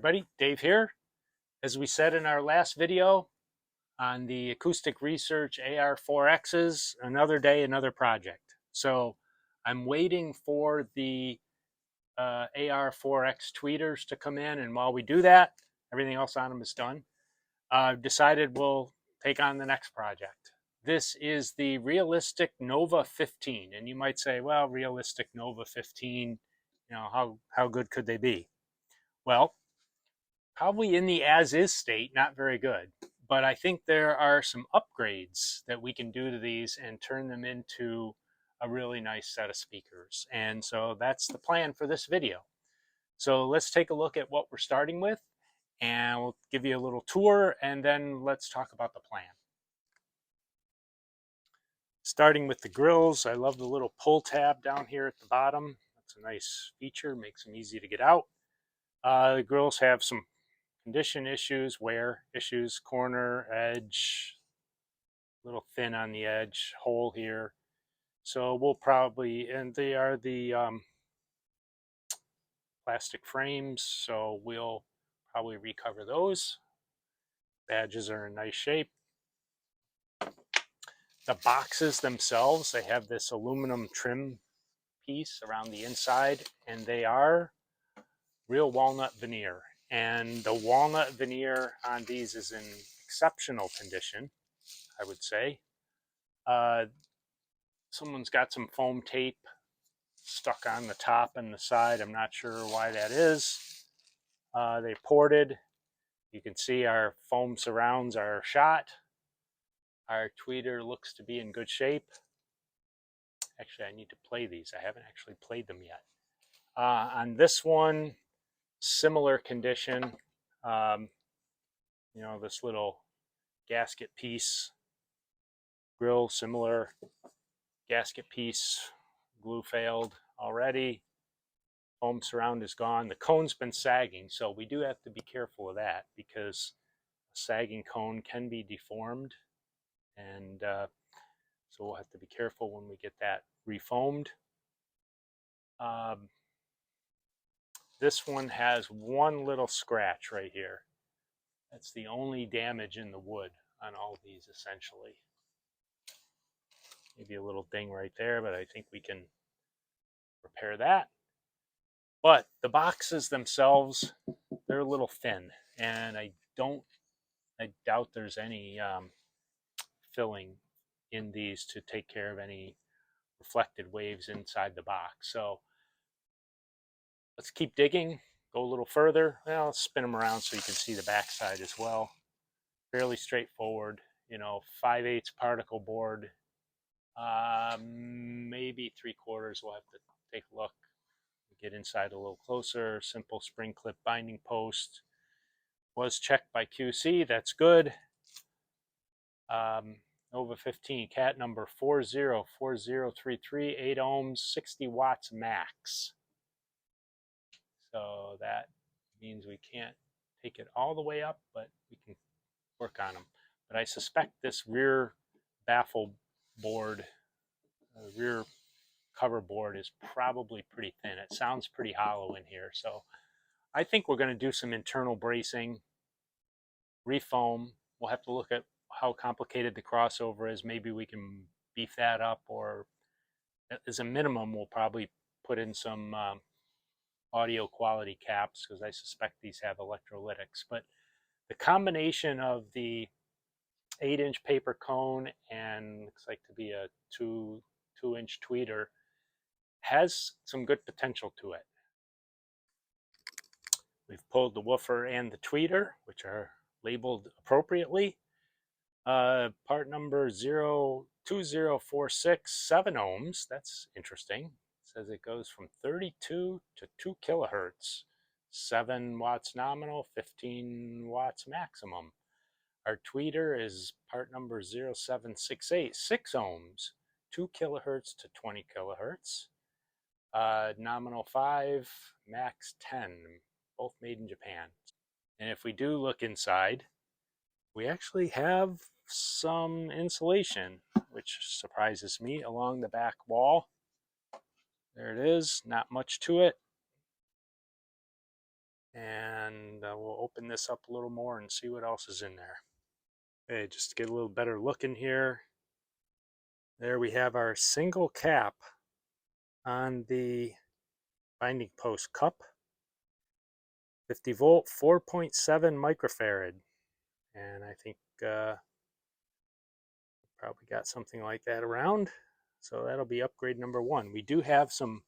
everybody, Dave here. As we said in our last video on the Acoustic Research AR4Xs, another day, another project. So I'm waiting for the AR4X tweeters to come in, and while we do that, everything else on them is done. I've decided we'll take on the next project. This is the Realistic Nova 15, and you might say, well, Realistic Nova 15, how good could they be? Well, probably in the as-is state, not very good. But I think there are some upgrades that we can do to these and turn them into a really nice set of speakers. And so that's the plan for this video. So let's take a look at what we're starting with, and we'll give you a little tour, and then let's talk about the plan. Starting with the grills, I love the little pull tab down here at the bottom. That's a nice feature, makes them easy to get out. The grills have some condition issues, wear issues, corner, edge, little thin on the edge, hole here. So we'll probably, and they are the plastic frames, so we'll probably recover those. Badges are in nice shape. The boxes themselves, they have this aluminum trim piece around the inside, and they are real walnut veneer. And the walnut veneer on these is in exceptional condition, I would say. Someone's got some foam tape stuck on the top and the side. I'm not sure why that is. They ported. You can see our foam surrounds are shot. Our tweeter looks to be in good shape. Actually, I need to play these. I haven't actually played them yet. On this one, similar condition. This little gasket piece, grill, similar gasket piece, glue failed already. Foam surround is gone. The cone's been sagging, so we do have to be careful of that because a sagging cone can be deformed, and so we'll have to be careful when we get that refoamed. This one has one little scratch right here. That's the only damage in the wood on all of these, essentially. Maybe a little ding right there, but I think we can repair that. But the boxes themselves, they're a little thin, and I doubt there's any filling in these to take care of any reflected waves inside the box. So let's keep digging, go a little further. Well, let's spin them around so you can see the backside as well. Fairly straightforward, 5/8 particle board, maybe 3/4. We'll have to take a look, get inside a little closer. Simple spring clip binding post. Was checked by QC, that's good. Nova 15, cat number 404033, 8 ohms, 60 watts max. So that means we can't take it all the way up, but we can work on them. But I suspect this rear baffle board, rear cover board is probably pretty thin. It sounds pretty hollow in here. So I think we're going to do some internal bracing, refoam. We'll have to look at how complicated the crossover is. Maybe we can beef that up, or as a minimum, we'll probably put in some audio quality caps, because I suspect these have electrolytics. But the combination of the 8-inch paper cone and looks like to be a 2-inch tweeter has some good potential to it. We've pulled the woofer and the tweeter, which are labeled appropriately. Part number 02046, 7 ohms. That's interesting. It says it goes from 32 to 2 kilohertz. 7 watts nominal, 15 watts maximum. Our tweeter is part number 0768, 6 ohms, 2 kilohertz to 20 kilohertz. Nominal 5, max 10, both made in Japan. And if we do look inside, we actually have some insulation, which surprises me, along the back wall. There it is, not much to it. and we'll open this up a little more and see what else is in there. Okay, just to get a little better look in here. There we have our single cap on the binding post cup. 50 volt, 4.7 microfarad. And I think probably got something like that around. So that'll be upgrade number 1. We do have some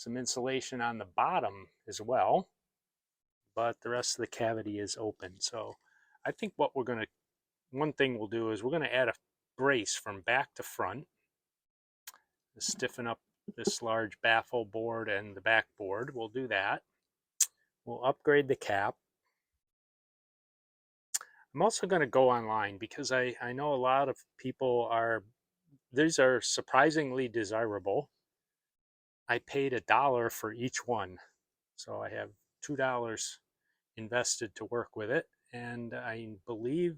insulation on the bottom as well, but the rest of the cavity is open. So I think what one thing we'll do is we're gonna add a brace from back to front to stiffen up this large baffle board and the backboard. We'll do that. We'll upgrade the cap. I'm also going to go online because I know a lot of people these are surprisingly desirable. I paid $1 for each one. So I have $2 invested to work with it. And I believe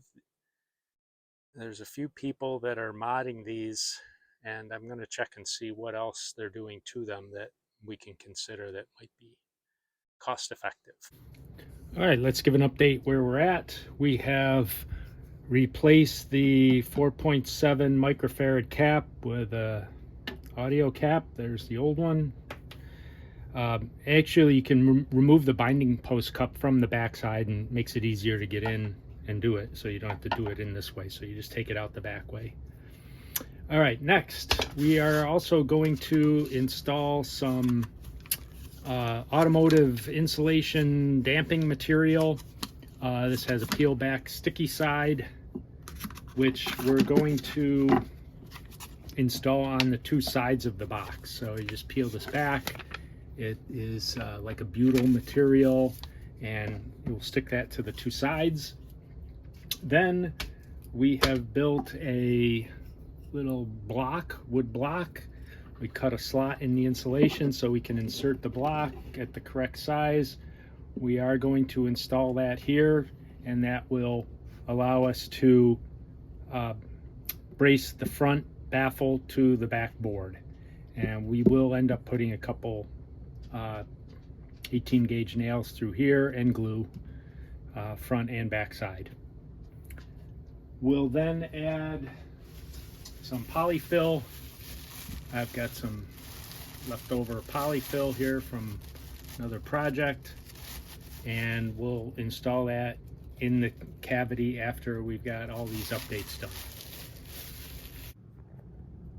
there's a few people that are modding these, and I'm going to check and see what else they're doing to them that we can consider that might be cost effective. All right, let's give an update where we're at. We have replaced the 4.7 microfarad cap with a audio cap. There's the old one. Actually, you can remove the binding post cup from the backside and makes it easier to get in and do it, so you don't have to do it in this way. So you just take it out the back way. All right, next we are also going to install some automotive insulation damping material. This has a peel back sticky side, which we're going to install on the 2 sides of the box. So you just peel this back. It is like a butyl material, and we'll stick that to the 2 sides. Then we have built a little wood block. We cut a slot in the insulation so we can insert the block at the correct size. We are going to install that here, and that will allow us to brace the front baffle to the back board. And we will end up putting a couple 18 gauge nails through here and glue front and back side. We'll then add some polyfill. I've got some leftover polyfill here from another project, and we'll install that in the cavity after we've got all these updates done.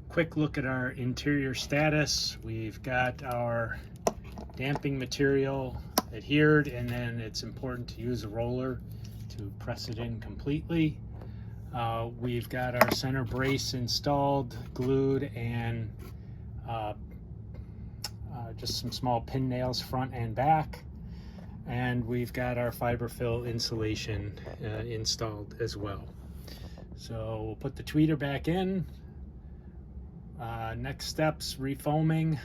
Quick look at our interior status. We've got our damping material adhered, and then it's important to use a roller to press it in completely. We've got our center brace installed, glued, and just some small pin nails front and back. And we've got our fiberfill insulation installed as well. So we'll put the tweeter back in. Next steps, refoaming,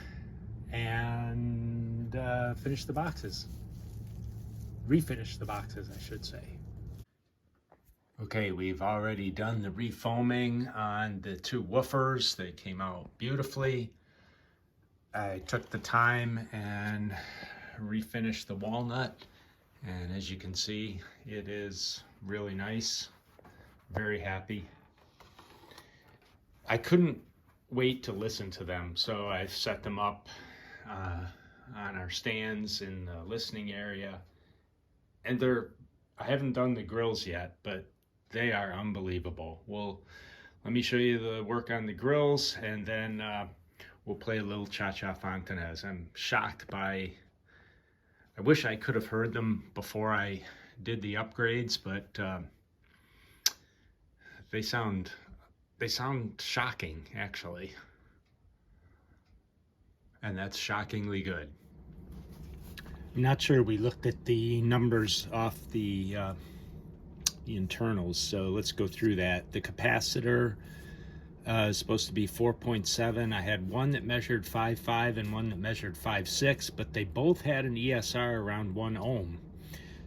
and finish the boxes. Refinish the boxes, I should say. Okay, we've already done the refoaming on the 2 woofers. They came out beautifully. I took the time and refinished the walnut, and as you can see, it is really nice. Very happy. I couldn't wait to listen to them, so I've set them up on our stands in the listening area, and I haven't done the grills yet, but they are unbelievable. Let me show you the work on the grills, and then we'll play a little Cha-Cha Fontanez. I'm shocked by, I wish I could have heard them before I did the upgrades, but they sound shocking, actually. And that's shockingly good. I'm not sure we looked at the numbers off the internals, so let's go through that. The capacitor is supposed to be 4.7. I had one that measured 5.5 and one that measured 5.6, but they both had an ESR around 1 ohm.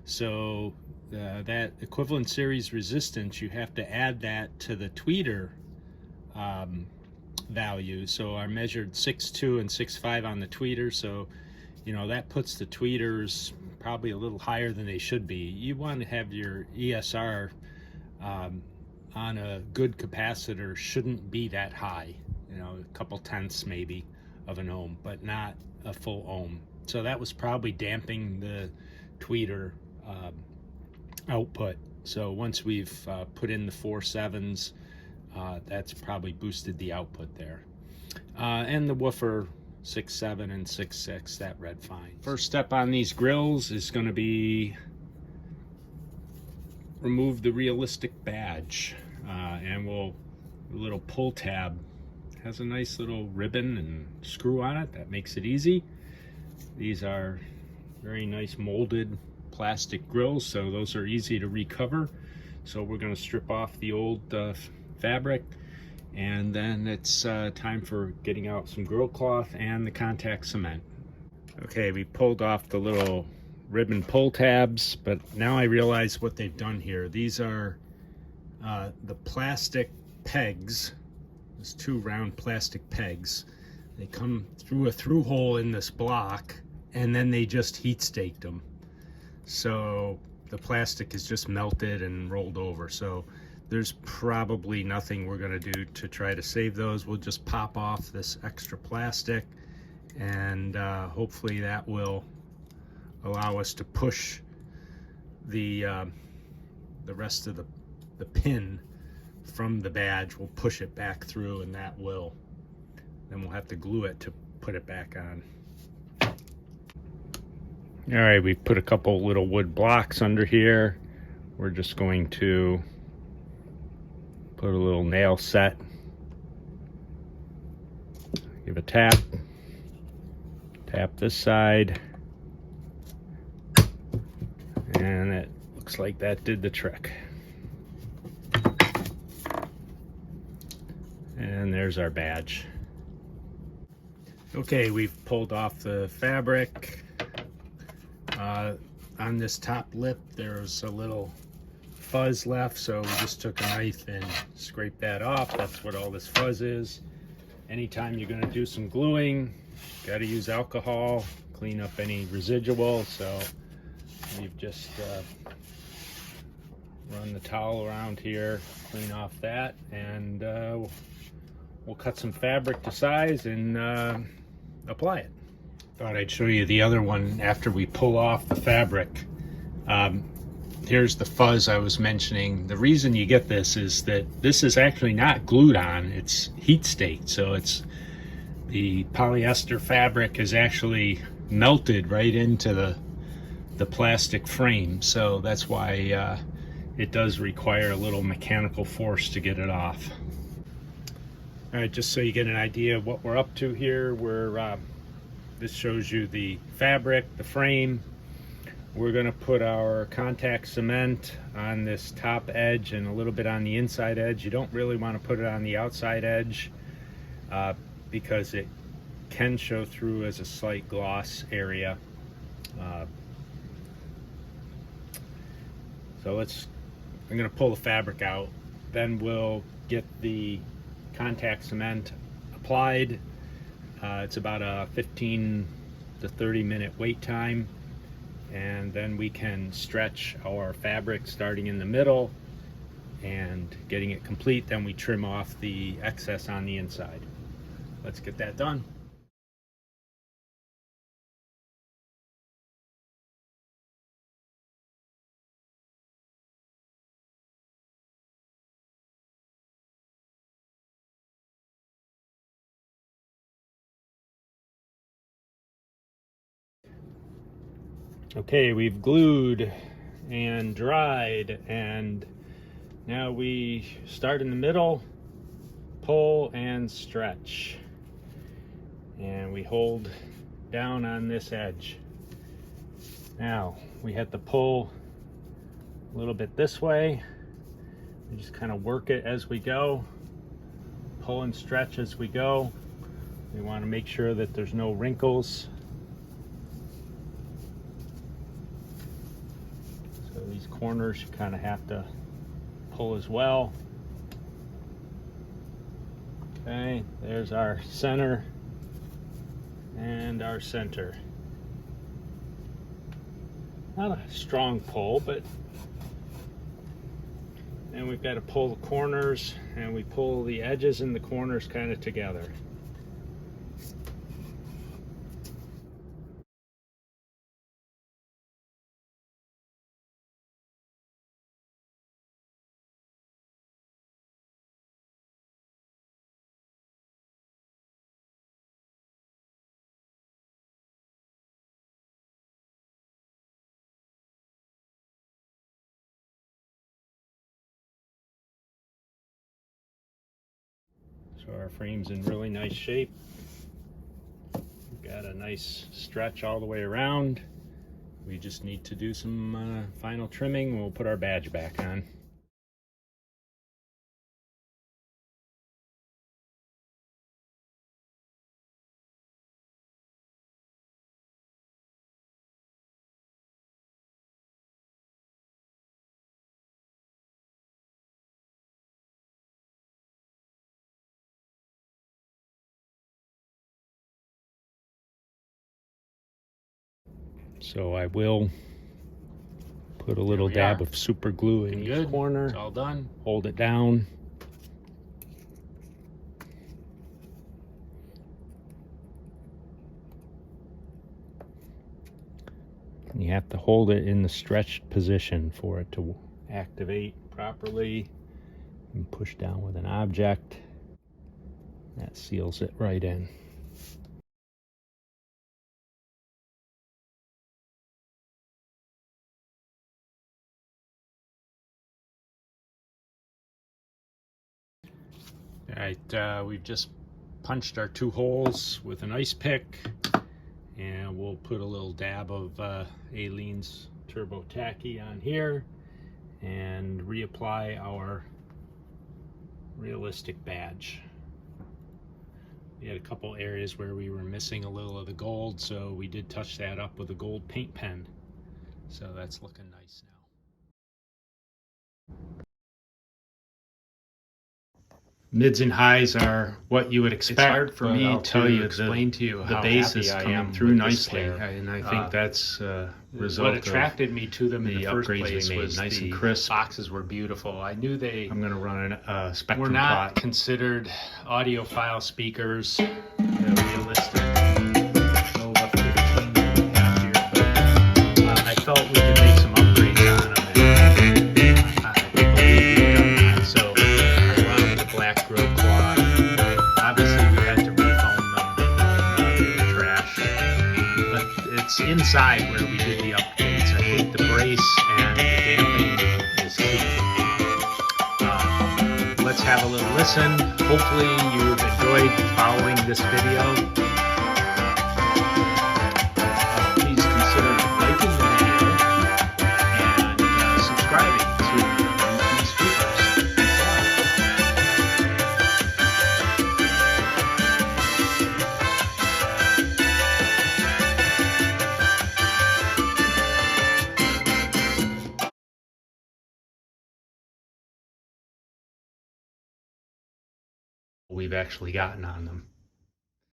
So that equivalent series resistance, you have to add that to the tweeter value. So I measured 6.2 and 6.5 on the tweeter, so you know, that puts the tweeters probably a little higher than they should be. You want to have your ESR on a good capacitor shouldn't be that high, you know, a couple tenths maybe of an ohm, but not a full ohm. So that was probably damping the tweeter output. So once we've put in the 4.7s, that's probably boosted the output there. And the woofer 6.7 and 6.6, that read fine. First step on these grills is going to be remove the realistic badge, and a little pull tab has a nice little ribbon and screw on it that makes it easy. These are very nice molded plastic grills, so those are easy to recover. So we're going to strip off the old fabric, and then it's time for getting out some grill cloth and the contact cement. Okay, we pulled off the little ribbon pull tabs, but now I realize what they've done here. These are the plastic pegs. There's two round plastic pegs. They come through a through hole in this block, and then they just heat staked them. So the plastic is just melted and rolled over. So there's probably nothing we're going to do to try to save those. We'll just pop off this extra plastic, and hopefully that will allow us to push the rest of the pin from the badge. We'll push it back through, and that will, then we'll have to glue it to put it back on. All right, we've put a couple little wood blocks under here. We're just going to put a little nail set, give a tap this side, and it looks like that did the trick. And there's our badge. Okay, we've pulled off the fabric. On this top lip there's a little fuzz left, so we just took a knife and scraped that off. That's what all this fuzz is. Anytime you're going to do some gluing, got to use alcohol, clean up any residual. So we've just run the towel around here, clean off that, and we'll cut some fabric to size and apply it. Thought I'd show you the other one after we pull off the fabric. Here's the fuzz I was mentioning. The reason you get this is that this is actually not glued on, it's heat staked. So it's the polyester fabric is actually melted right into the plastic frame. So that's why it does require a little mechanical force to get it off. All right, just so you get an idea of what we're up to here, this shows you the fabric, the frame. We're going to put our contact cement on this top edge and a little bit on the inside edge. You don't really want to put it on the outside edge because it can show through as a slight gloss area. So I'm going to pull the fabric out, then we'll get the contact cement applied. It's about a 15 to 30 minute wait time, and then we can stretch our fabric starting in the middle and getting it complete. Then we trim off the excess on the inside. Let's get that done. Okay, we've glued and dried, and now we start in the middle, pull and stretch, and we hold down on this edge. Now we have to pull a little bit this way. We just kind of work it as we go, pull and stretch as we go. We want to make sure that there's no wrinkles. These corners you kind of have to pull as well. Okay, there's our center and our center. not a strong pull, but and we've got to pull the corners, and we pull the edges and the corners kind of together. So our frame's in really nice shape. We've got a nice stretch all the way around. We just need to do some final trimming. We'll put our badge back on. So I will put a little dab of super glue in each corner. It's all done. Hold it down. And you have to hold it in the stretched position for it to activate properly, and push down with an object. That seals it right in. All right, we've just punched our 2 holes with an ice pick, and we'll put a little dab of Aleene's Turbo Tacky on here and reapply our realistic badge. We had a couple areas where we were missing a little of the gold, so we did touch that up with a gold paint pen. So that's looking nice now. Mids and highs are what you would expect. It's hard for me to explain to you how the base is coming through nicely, and I think that's a result. What attracted me to them in the first place was nice and crisp. Boxes were beautiful. I knew they. I'm going to run a spectrum plot. Were not considered audiophile speakers. Realistic. Go up to the past year, but I felt we could make some upgrades on them. And I believe we've done that. So I wound the black grill cloth. Obviously, we had to refoam them in the trash, but it's inside where we did the updates. I think the brace and the damping is key. Let's have a little listen. Hopefully you've enjoyed following this video. Please consider liking the video and subscribing to these speakers. We've actually gotten on them.